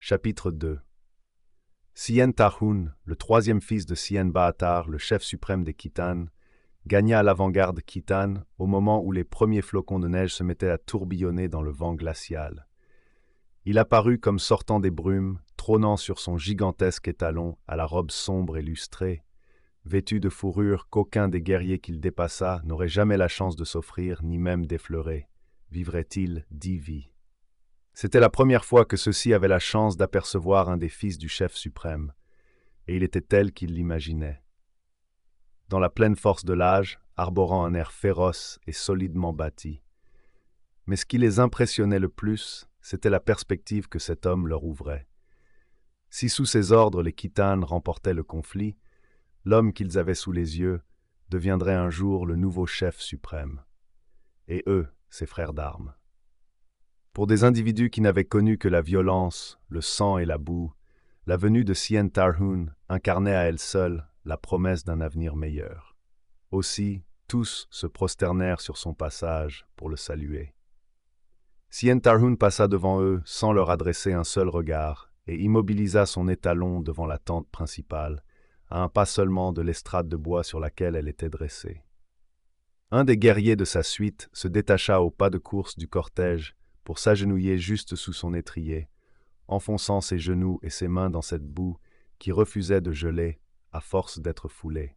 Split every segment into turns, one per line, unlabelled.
Chapitre 2. Sien Tarhun, le troisième fils de Sien Baatar, le chef suprême des Khitans, gagna l'avant-garde khitane au moment où les premiers flocons de neige se mettaient à tourbillonner dans le vent glacial. Il apparut comme sortant des brumes, trônant sur son gigantesque étalon à la robe sombre et lustrée, vêtu de fourrure qu'aucun des guerriers qu'il dépassa n'aurait jamais la chance de s'offrir ni même d'effleurer. Vivrait-il 10 vies? C'était la première fois que ceux-ci avaient la chance d'apercevoir un des fils du chef suprême, et il était tel qu'il l'imaginait. Dans la pleine force de l'âge, arborant un air féroce et solidement bâti. Mais ce qui les impressionnait le plus, c'était la perspective que cet homme leur ouvrait. Si sous ses ordres les Khitanes remportaient le conflit, l'homme qu'ils avaient sous les yeux deviendrait un jour le nouveau chef suprême. Et eux, ses frères d'armes. Pour des individus qui n'avaient connu que la violence, le sang et la boue, la venue de Sien Tarhun incarnait à elle seule la promesse d'un avenir meilleur. Aussi, tous se prosternèrent sur son passage pour le saluer. Sien Tarhun passa devant eux sans leur adresser un seul regard et immobilisa son étalon devant la tente principale, à un pas seulement de l'estrade de bois sur laquelle elle était dressée. Un des guerriers de sa suite se détacha au pas de course du cortège pour s'agenouiller juste sous son étrier, enfonçant ses genoux et ses mains dans cette boue qui refusait de geler à force d'être foulée.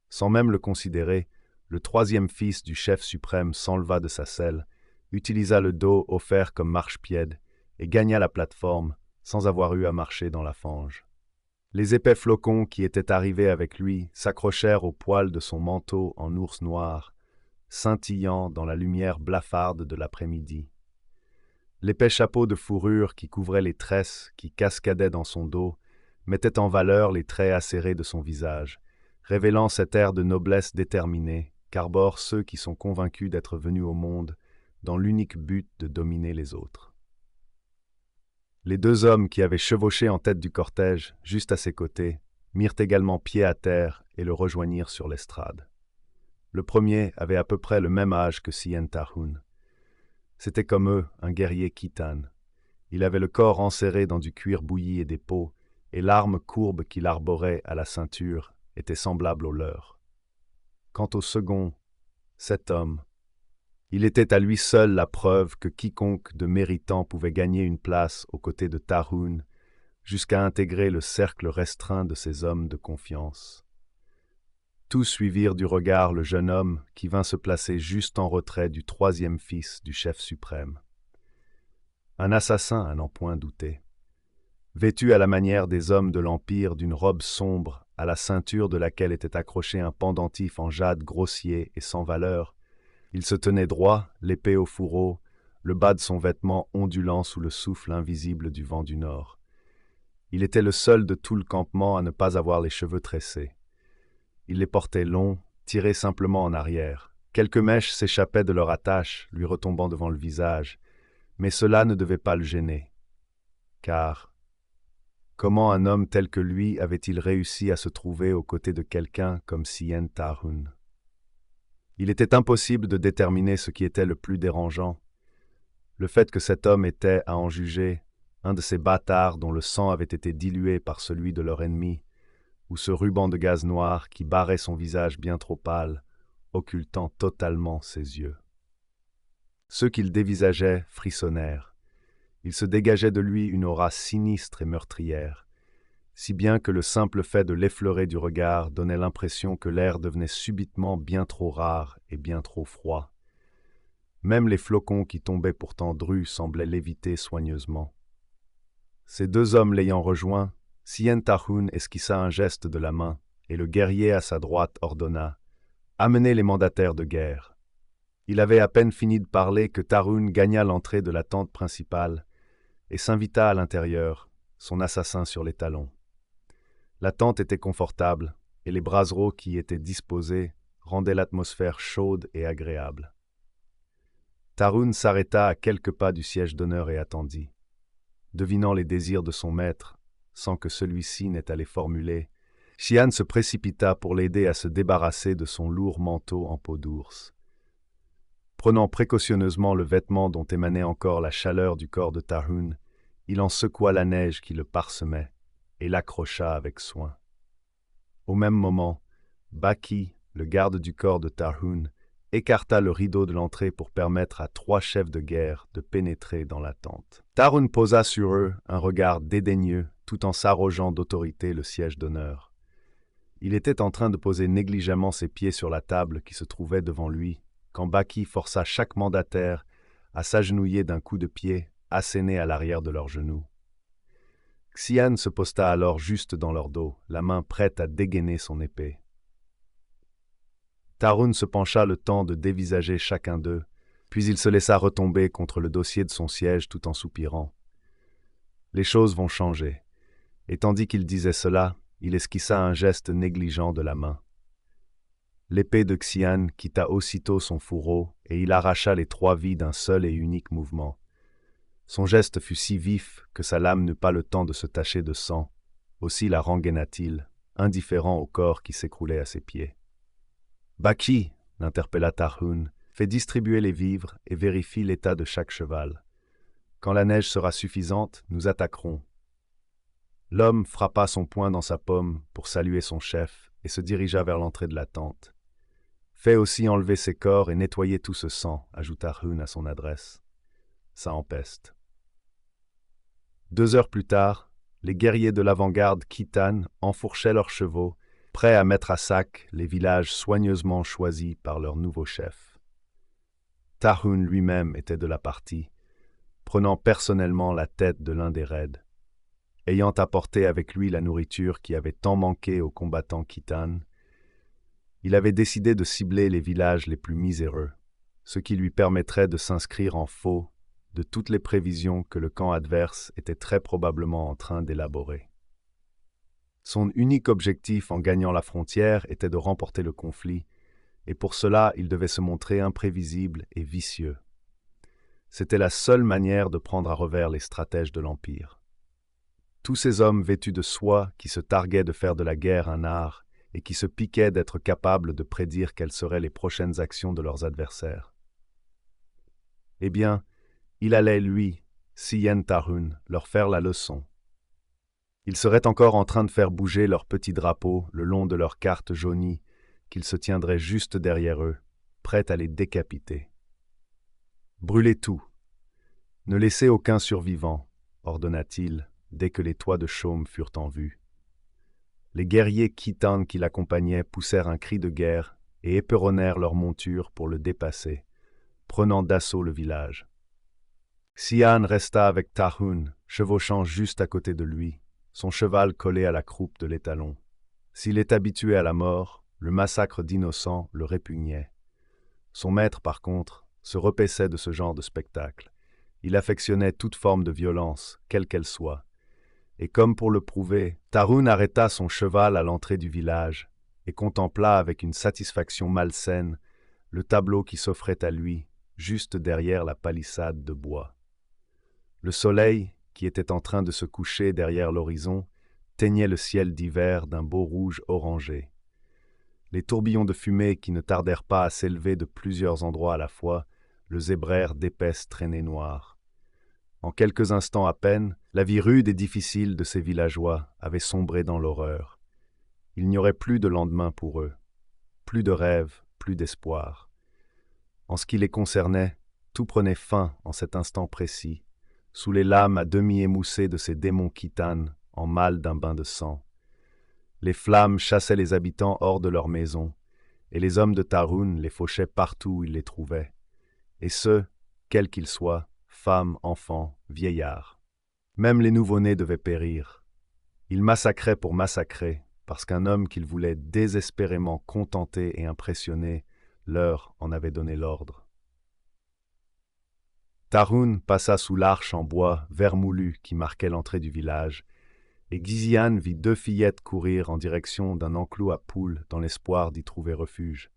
Sans même le considérer, le troisième fils du chef suprême s'enleva de sa selle, utilisa le dos offert comme marchepied et gagna la plateforme sans avoir eu à marcher dans la fange. Les épais flocons qui étaient arrivés avec lui s'accrochèrent aux poils de son manteau en ours noir, scintillant dans la lumière blafarde de l'après-midi. L'épais chapeau de fourrure qui couvrait les tresses qui cascadaient dans son dos mettait en valeur les traits acérés de son visage, révélant cet air de noblesse déterminée qu'arborent ceux qui sont convaincus d'être venus au monde dans l'unique but de dominer les autres. Les deux hommes qui avaient chevauché en tête du cortège, juste à ses côtés, mirent également pied à terre et le rejoignirent sur l'estrade. Le premier avait à peu près le même âge que Sien Tarhun. C'était comme eux, un guerrier khitane. Il avait le corps enserré dans du cuir bouilli et des peaux, et l'arme courbe qu'il arborait à la ceinture était semblable au leur. Quant au second, cet homme, il était à lui seul la preuve que quiconque de méritant pouvait gagner une place aux côtés de Tarhun, jusqu'à intégrer le cercle restreint de ses hommes de confiance. Tous suivirent du regard le jeune homme qui vint se placer juste en retrait du troisième fils du chef suprême. Un assassin à n'en point douter. Vêtu à la manière des hommes de l'Empire d'une robe sombre à la ceinture de laquelle était accroché un pendentif en jade grossier et sans valeur, il se tenait droit, l'épée au fourreau, le bas de son vêtement ondulant sous le souffle invisible du vent du nord. Il était le seul de tout le campement à ne pas avoir les cheveux tressés. Il les portait longs, tirés simplement en arrière. Quelques mèches s'échappaient de leur attache, lui retombant devant le visage, mais cela ne devait pas le gêner. Car comment un homme tel que lui avait-il réussi à se trouver aux côtés de quelqu'un comme Sien Tarhun? Il était impossible de déterminer ce qui était le plus dérangeant. Le fait que cet homme était, à en juger, un de ces bâtards dont le sang avait été dilué par celui de leur ennemi, ou ce ruban de gaz noir qui barrait son visage bien trop pâle, occultant totalement ses yeux. Ceux qu'il dévisageait frissonnèrent. Il se dégageait de lui une aura sinistre et meurtrière, si bien que le simple fait de l'effleurer du regard donnait l'impression que l'air devenait subitement bien trop rare et bien trop froid. Même les flocons qui tombaient pourtant drus semblaient l'éviter soigneusement. Ces deux hommes l'ayant rejoint, Sien Tarhun esquissa un geste de la main, et le guerrier à sa droite ordonna « Amenez les mandataires de guerre ». Il avait à peine fini de parler que Tarhun gagna l'entrée de la tente principale et s'invita à l'intérieur, son assassin sur les talons. La tente était confortable, et les brasero qui y étaient disposés rendaient l'atmosphère chaude et agréable. Tarhun s'arrêta à quelques pas du siège d'honneur et attendit. Devinant les désirs de son maître, sans que celui-ci n'ait à les formuler, Sian se précipita pour l'aider à se débarrasser de son lourd manteau en peau d'ours. Prenant précautionneusement le vêtement dont émanait encore la chaleur du corps de Tarhun, il en secoua la neige qui le parsemait et l'accrocha avec soin. Au même moment, Baki, le garde du corps de Tarhun, écarta le rideau de l'entrée pour permettre à 3 chefs de guerre de pénétrer dans la tente. Tarhun posa sur eux un regard dédaigneux tout en s'arrogeant d'autorité le siège d'honneur. Il était en train de poser négligemment ses pieds sur la table qui se trouvait devant lui, quand Baki força chaque mandataire à s'agenouiller d'un coup de pied asséné à l'arrière de leurs genoux. Xian se posta alors juste dans leur dos, la main prête à dégainer son épée. Tarhun se pencha le temps de dévisager chacun d'eux, puis il se laissa retomber contre le dossier de son siège tout en soupirant. Les choses vont changer. Et tandis qu'il disait cela, il esquissa un geste négligent de la main. L'épée de Xian quitta aussitôt son fourreau et il arracha les 3 vies d'un seul et unique mouvement. Son geste fut si vif que sa lame n'eut pas le temps de se tacher de sang. Aussi la rengaina-t-il, indifférent au corps qui s'écroulait à ses pieds. « Baki !» l'interpella Tarhun, « fais distribuer les vivres et vérifie l'état de chaque cheval. Quand la neige sera suffisante, nous attaquerons. » L'homme frappa son poing dans sa paume pour saluer son chef et se dirigea vers l'entrée de la tente. « Fais aussi enlever ces corps et nettoyer tout ce sang, » ajouta Tarhun à son adresse. « Ça empeste. » 2 heures plus tard, les guerriers de l'avant-garde Khitan enfourchaient leurs chevaux, prêts à mettre à sac les villages soigneusement choisis par leur nouveau chef. Tarhun lui-même était de la partie, prenant personnellement la tête de l'un des raids. Ayant apporté avec lui la nourriture qui avait tant manqué aux combattants Khitan, il avait décidé de cibler les villages les plus miséreux, ce qui lui permettrait de s'inscrire en faux de toutes les prévisions que le camp adverse était très probablement en train d'élaborer. Son unique objectif en gagnant la frontière était de remporter le conflit, et pour cela il devait se montrer imprévisible et vicieux. C'était la seule manière de prendre à revers les stratèges de l'Empire. Tous ces hommes vêtus de soie qui se targuaient de faire de la guerre un art et qui se piquaient d'être capables de prédire quelles seraient les prochaines actions de leurs adversaires. Eh bien, il allait, lui, Xian Tarhun, leur faire la leçon. Ils seraient encore en train de faire bouger leurs petits drapeaux le long de leurs cartes jaunies qu'ils se tiendraient juste derrière eux, prêts à les décapiter. Brûlez tout. Ne laissez aucun survivant, ordonna-t-il, dès que les toits de chaume furent en vue. Les guerriers Khitan qui l'accompagnaient poussèrent un cri de guerre et éperonnèrent leurs montures pour le dépasser, prenant d'assaut le village. Xian resta avec Tarhun, chevauchant juste à côté de lui, son cheval collé à la croupe de l'étalon. S'il est habitué à la mort, le massacre d'innocents le répugnait. Son maître, par contre, se repaissait de ce genre de spectacle. Il affectionnait toute forme de violence, quelle qu'elle soit. Et comme pour le prouver, Tarhun arrêta son cheval à l'entrée du village et contempla avec une satisfaction malsaine le tableau qui s'offrait à lui, juste derrière la palissade de bois. Le soleil, qui était en train de se coucher derrière l'horizon, teignait le ciel d'hiver d'un beau rouge orangé. Les tourbillons de fumée qui ne tardèrent pas à s'élever de plusieurs endroits à la fois le zébrèrent d'épaisses traînées noires. En quelques instants à peine, la vie rude et difficile de ces villageois avait sombré dans l'horreur. Il n'y aurait plus de lendemain pour eux, plus de rêves, plus d'espoir. En ce qui les concernait, tout prenait fin en cet instant précis, sous les lames à demi émoussées de ces démons Khitan en mal d'un bain de sang. Les flammes chassaient les habitants hors de leurs maisons, et les hommes de Tarhun les fauchaient partout où ils les trouvaient, et ce, quels qu'ils soient, femmes, enfants, vieillards. Même les nouveau-nés devaient périr. Ils massacraient pour massacrer, parce qu'un homme qu'ils voulaient désespérément contenter et impressionner leur en avait donné l'ordre. Tarhun passa sous l'arche en bois vermoulu qui marquait l'entrée du village, et Xian vit 2 fillettes courir en direction d'un enclos à poules dans l'espoir d'y trouver refuge.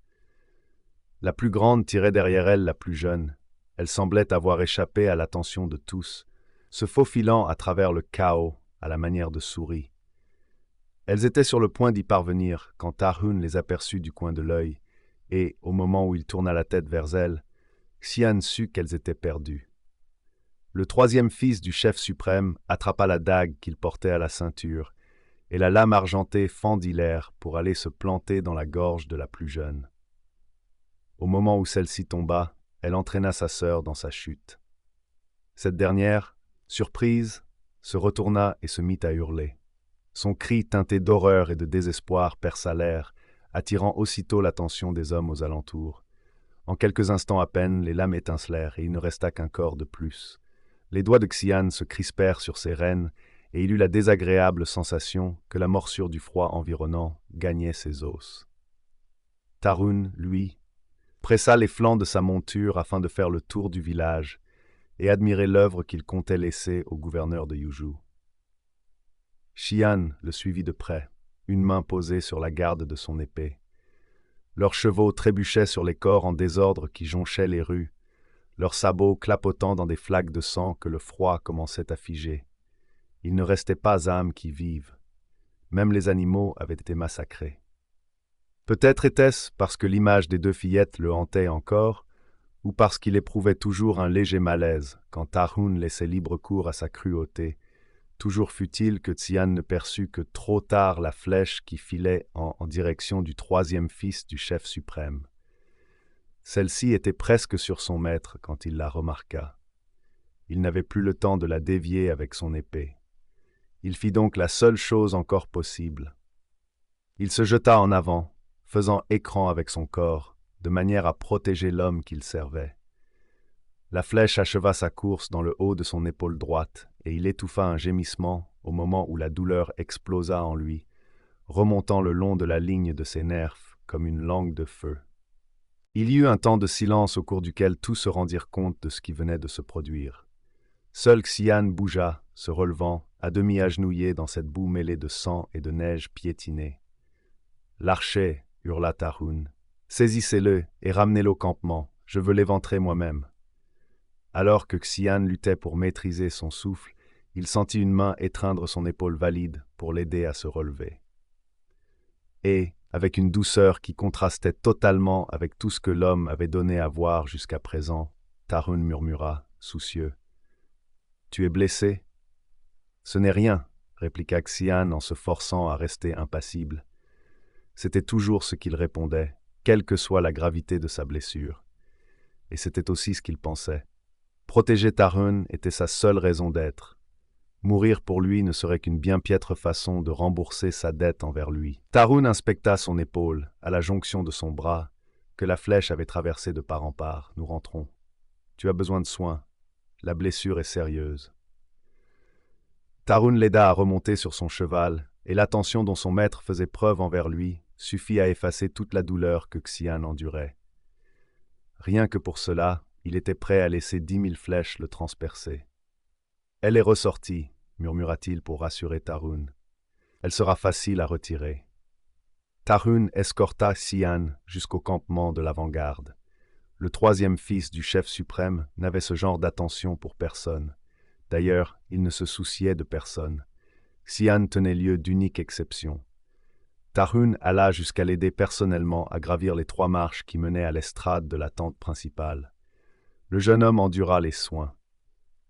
La plus grande tirait derrière elle la plus jeune. Elle semblait avoir échappé à l'attention de tous, se faufilant à travers le chaos à la manière de souris. Elles étaient sur le point d'y parvenir quand Tarhun les aperçut du coin de l'œil, et, au moment où il tourna la tête vers elles, Xian sut qu'elles étaient perdues. Le troisième fils du chef suprême attrapa la dague qu'il portait à la ceinture, et la lame argentée fendit l'air pour aller se planter dans la gorge de la plus jeune. Au moment où celle-ci tomba, elle entraîna sa sœur dans sa chute. Cette dernière, surprise, se retourna et se mit à hurler. Son cri teinté d'horreur et de désespoir perça l'air, attirant aussitôt l'attention des hommes aux alentours. En quelques instants à peine, les lames étincelèrent et il ne resta qu'un corps de plus. Les doigts de Xian se crispèrent sur ses rênes et il eut la désagréable sensation que la morsure du froid environnant gagnait ses os. Tarun, lui, pressa les flancs de sa monture afin de faire le tour du village et admirer l'œuvre qu'il comptait laisser au gouverneur de Yuzhou. Xian le suivit de près, une main posée sur la garde de son épée. Leurs chevaux trébuchaient sur les corps en désordre qui jonchaient les rues, leurs sabots clapotant dans des flaques de sang que le froid commençait à figer. Il ne restait pas âme qui vive. Même les animaux avaient été massacrés. Peut-être était-ce parce que l'image des deux fillettes le hantait encore, ou parce qu'il éprouvait toujours un léger malaise quand Tarun laissait libre cours à sa cruauté. Toujours fut-il que Xian ne perçut que trop tard la flèche qui filait en direction du troisième fils du chef suprême. Celle-ci était presque sur son maître quand il la remarqua. Il n'avait plus le temps de la dévier avec son épée. Il fit donc la seule chose encore possible. Il se jeta en avant, faisant écran avec son corps, de manière à protéger l'homme qu'il servait. La flèche acheva sa course dans le haut de son épaule droite, et il étouffa un gémissement au moment où la douleur explosa en lui, remontant le long de la ligne de ses nerfs comme une langue de feu. Il y eut un temps de silence au cours duquel tous se rendirent compte de ce qui venait de se produire. Seul Xian bougea, se relevant, à demi agenouillé dans cette boue mêlée de sang et de neige piétinée. « L'archer !» hurla Tarun. « Saisissez-le et ramenez-le au campement, je veux l'éventrer moi-même. » Alors que Xian luttait pour maîtriser son souffle, il sentit une main étreindre son épaule valide pour l'aider à se relever. Et, avec une douceur qui contrastait totalement avec tout ce que l'homme avait donné à voir jusqu'à présent, Tarun murmura, soucieux. « Tu es blessé ?»« Ce n'est rien, » répliqua Xian en se forçant à rester impassible. C'était toujours ce qu'il répondait, quelle que soit la gravité de sa blessure. Et c'était aussi ce qu'il pensait. Protéger Tarun était sa seule raison d'être. Mourir pour lui ne serait qu'une bien piètre façon de rembourser sa dette envers lui. Tarun inspecta son épaule, à la jonction de son bras, que la flèche avait traversé de part en part. Nous rentrons. Tu as besoin de soins. La blessure est sérieuse. Tarun l'aida à remonter sur son cheval, et l'attention dont son maître faisait preuve envers lui suffit à effacer toute la douleur que Xian endurait. Rien que pour cela, il était prêt à laisser 10 000 flèches le transpercer. « Elle est ressortie, » murmura-t-il pour rassurer Tarun. « Elle sera facile à retirer. » Tarun escorta Xian jusqu'au campement de l'avant-garde. Le troisième fils du chef suprême n'avait ce genre d'attention pour personne. D'ailleurs, il ne se souciait de personne. Xian tenait lieu d'unique exception. Tarun alla jusqu'à l'aider personnellement à gravir les 3 marches qui menaient à l'estrade de la tente principale. Le jeune homme endura les soins.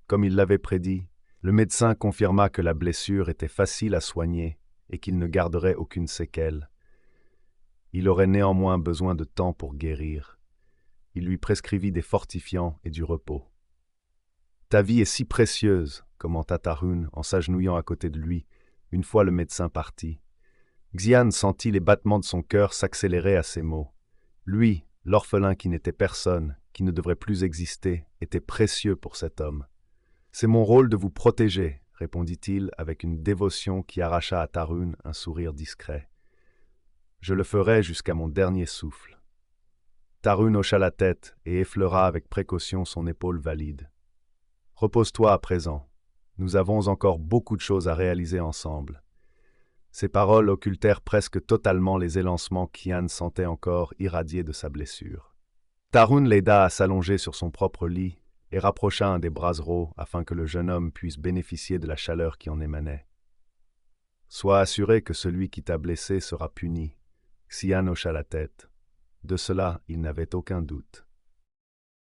Comme il l'avait prédit, le médecin confirma que la blessure était facile à soigner et qu'il ne garderait aucune séquelle. Il aurait néanmoins besoin de temps pour guérir. Il lui prescrivit des fortifiants et du repos. « Ta vie est si précieuse, » commenta Tarun en s'agenouillant à côté de lui, une fois le médecin parti. Xian sentit les battements de son cœur s'accélérer à ces mots. Lui, l'orphelin qui n'était personne, qui ne devrait plus exister, était précieux pour cet homme. « C'est mon rôle de vous protéger, » répondit-il avec une dévotion qui arracha à Tarun un sourire discret. « Je le ferai jusqu'à mon dernier souffle. » Tarun hocha la tête et effleura avec précaution son épaule valide. « Repose-toi à présent. Nous avons encore beaucoup de choses à réaliser ensemble. » Ces paroles occultèrent presque totalement les élancements qu'Xian sentait encore irradier de sa blessure. Tarun l'aida à s'allonger sur son propre lit et rapprocha un des brasero afin que le jeune homme puisse bénéficier de la chaleur qui en émanait. « Sois assuré que celui qui t'a blessé sera puni. » Xian hocha la tête. De cela, il n'avait aucun doute.